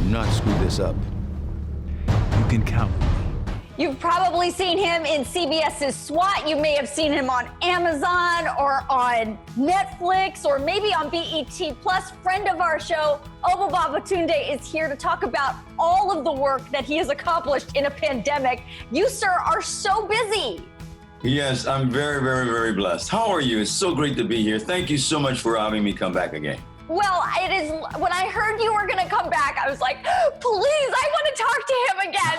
not screw this up. You can count on me. You've probably seen him in CBS's S.W.A.T. You may have seen him on Amazon or on Netflix or maybe on BET Plus. Friend of our show, Obba Babatundé, is here to talk about all of the work that he has accomplished in a pandemic. You, sir, are so busy. Yes, I'm very, very, very blessed. How are you? It's so great to be here. Thank you so much for having me come back again. Well, it is. When I heard you were going to come back, I was like, please, I want to talk to him again.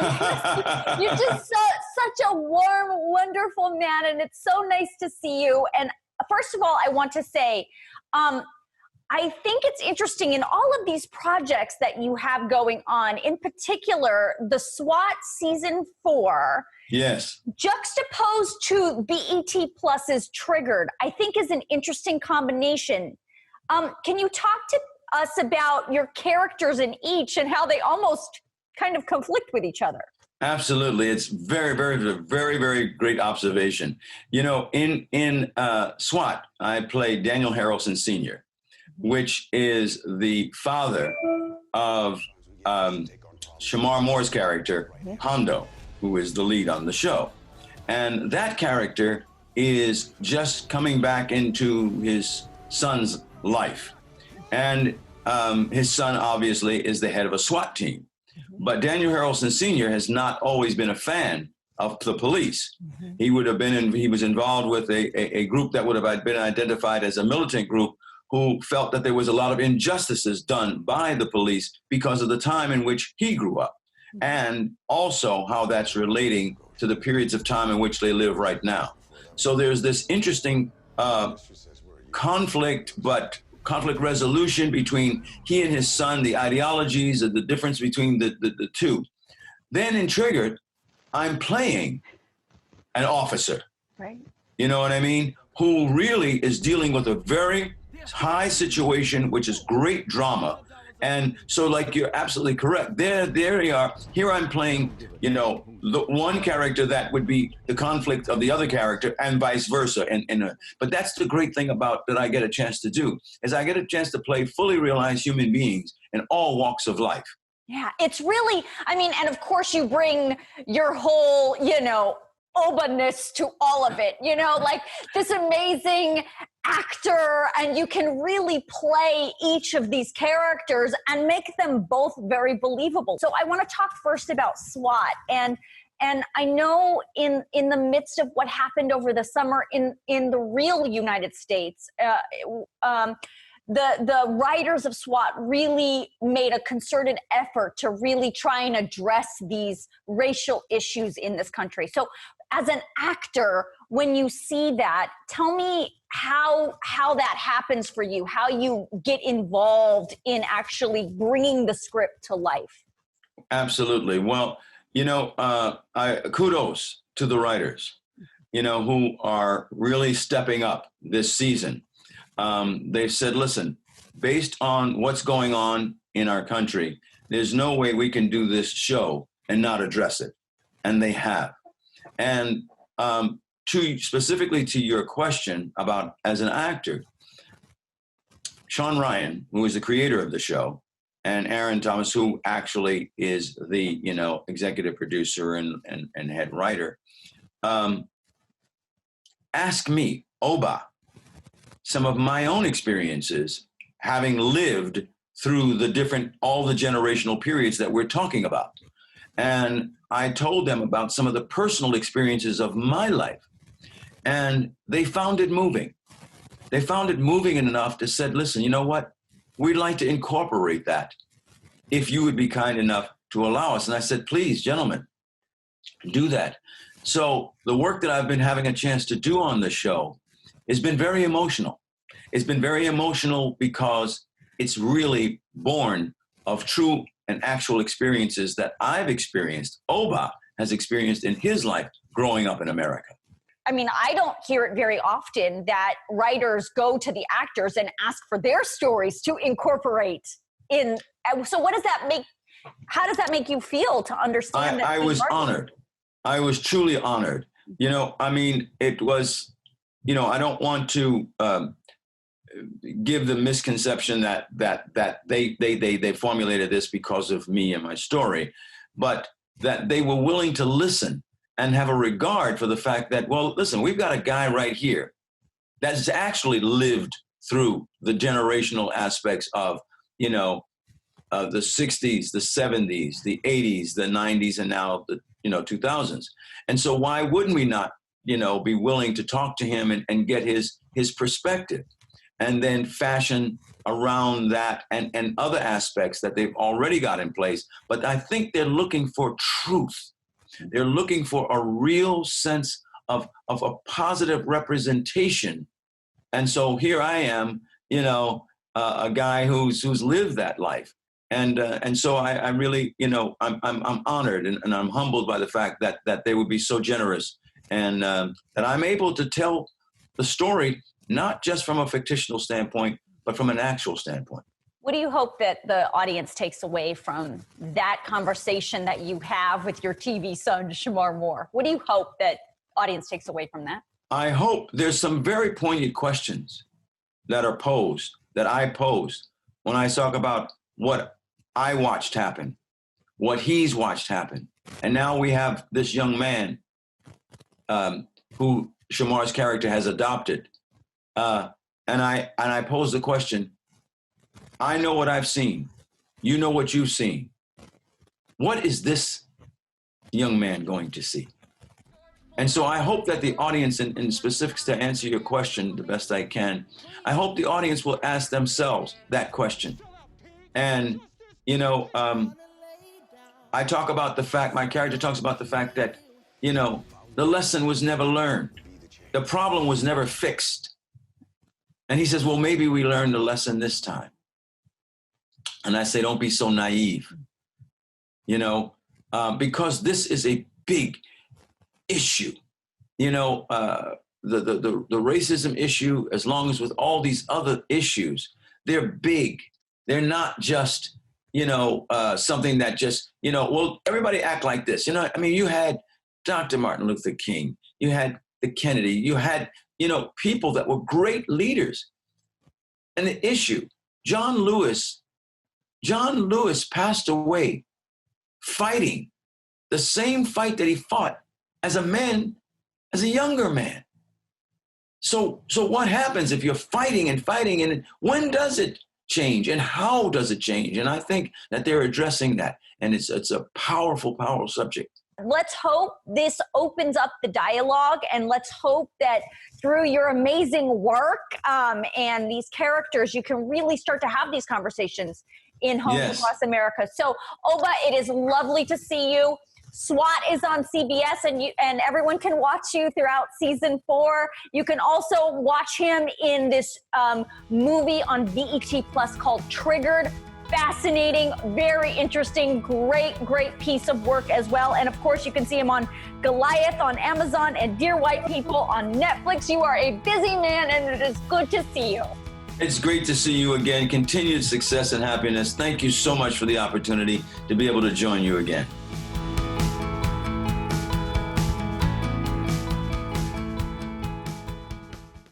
You're just such a warm, wonderful man, and it's so nice to see you. And first of all, I want to say, I think it's interesting in all of these projects that you have going on, in particular, the S.W.A.T. Season 4. Yes. Juxtaposed to BET Plus's Triggered, I think is an interesting combination. Can you talk to us about your characters in each and how they almost kind of conflict with each other? Absolutely. It's very, very great observation. You know, in S.W.A.T, I played Daniel Harrelson Sr., which is the father of Shamar Moore's character, Hondo, who is the lead on the show. And that character is just coming back into his son's life. And his son obviously is the head of a SWAT team. But Daniel Harrelson Sr. has not always been a fan of the police. He was involved with a group that would have been identified as a militant group who felt that there was a lot of injustices done by the police because of the time in which he grew up. And also how that's relating to the periods of time in which they live right now. So there's this interesting conflict resolution between he and his son, the ideologies, the difference between the two. Then in Triggered, I'm playing an officer, right? You know what I mean? Who really is dealing with a very high situation, which is great drama. And so, like, you're absolutely correct. There you are. Here I'm playing, you know, the one character that would be the conflict of the other character, and vice versa. But that's the great thing about that I get a chance to do, is I get a chance to play fully realized human beings in all walks of life. Yeah, it's really, I mean, and of course you bring your whole, you know, Oba-ness to all of it, you know, like this amazing actor, and you can really play each of these characters and make them both very believable. So I want to talk first about S.W.A.T. And I know in the midst of what happened over the summer in the real United States, the writers of S.W.A.T. really made a concerted effort to really try and address these racial issues in this country. So as an actor, when you see that, tell me how that happens for you, how you get involved in actually bringing the script to life. Absolutely. Well, you know, kudos to the writers, you know, who are really stepping up this season. They've said, listen, based on what's going on in our country, there's no way we can do this show and not address it. And they have. And specifically to your question about as an actor, Sean Ryan, who is the creator of the show, and Aaron Thomas, who actually is the, you know, executive producer and head writer, asked me, Oba, some of my own experiences having lived through all the generational periods that we're talking about. And I told them about some of the personal experiences of my life, and they found it moving. They found it moving enough to say, listen, you know what? We'd like to incorporate that if you would be kind enough to allow us. And I said, please, gentlemen, do that. So the work that I've been having a chance to do on the show has been very emotional. It's been very emotional because it's really born of true and actual experiences that I've experienced, Oba has experienced in his life growing up in America. I mean, I don't hear it very often that writers go to the actors and ask for their stories to incorporate in. So what does that make, how does that make you feel to understand that? I was honored. I was truly honored. You know, I mean, it was, you know, I don't want to give the misconception that they formulated this because of me and my story, but that they were willing to listen and have a regard for the fact that, well, listen, we've got a guy right here that's actually lived through the generational aspects of, you know, the 60s, the 70s, the 80s, the 90s, and now the, 2000s. And so why wouldn't we not, be willing to talk to him and get his perspective, and then fashion around that and other aspects that they've already got in place. But I think they're looking for truth. They're looking for a real sense of a positive representation. And so here I am, a guy who's lived that life. And so I really, I'm honored and I'm humbled by the fact that they would be so generous, and that I'm able to tell the story, not just from a fictional standpoint, but from an actual standpoint. What do you hope that the audience takes away from that conversation that you have with your TV son, Shemar Moore? What do you hope that audience takes away from that? I hope there's some very poignant questions that are posed, that I posed, when I talk about what I watched happen, what he's watched happen. And now we have this young man who Shemar's character has adopted. And I pose the question, I know what I've seen. You know what you've seen. What is this young man going to see? And so I hope that the audience, in specifics to answer your question the best I can, I hope the audience will ask themselves that question. And, I talk about the fact, my character talks about the fact that, the lesson was never learned. The problem was never fixed. And he says, well, maybe we learned the lesson this time. And I say, don't be so naive, because this is a big issue. The racism issue, as long as with all these other issues, they're big. They're not just, something that just, well, everybody act like this. You had Dr. Martin Luther King, you had the Kennedy, you had, people that were great leaders. And the issue, John Lewis passed away fighting the same fight that he fought as a younger man. So what happens if you're fighting, and when does it change, and how does it change? And I think that they're addressing that, and it's a powerful, powerful subject. Let's hope this opens up the dialogue, and let's hope that through your amazing work and these characters, you can really start to have these conversations in homes across America. So, Oba, it is lovely to see you. S.W.A.T is on CBS, and everyone can watch you throughout season 4. You can also watch him in this movie on BET Plus called Triggered. Fascinating, very interesting, great piece of work as well. And of course, you can see him on Goliath on Amazon and Dear White People on Netflix. You are a busy man, and it is good to see you. It's great to see you again. Continued success and happiness. Thank you so much for the opportunity to be able to join you again.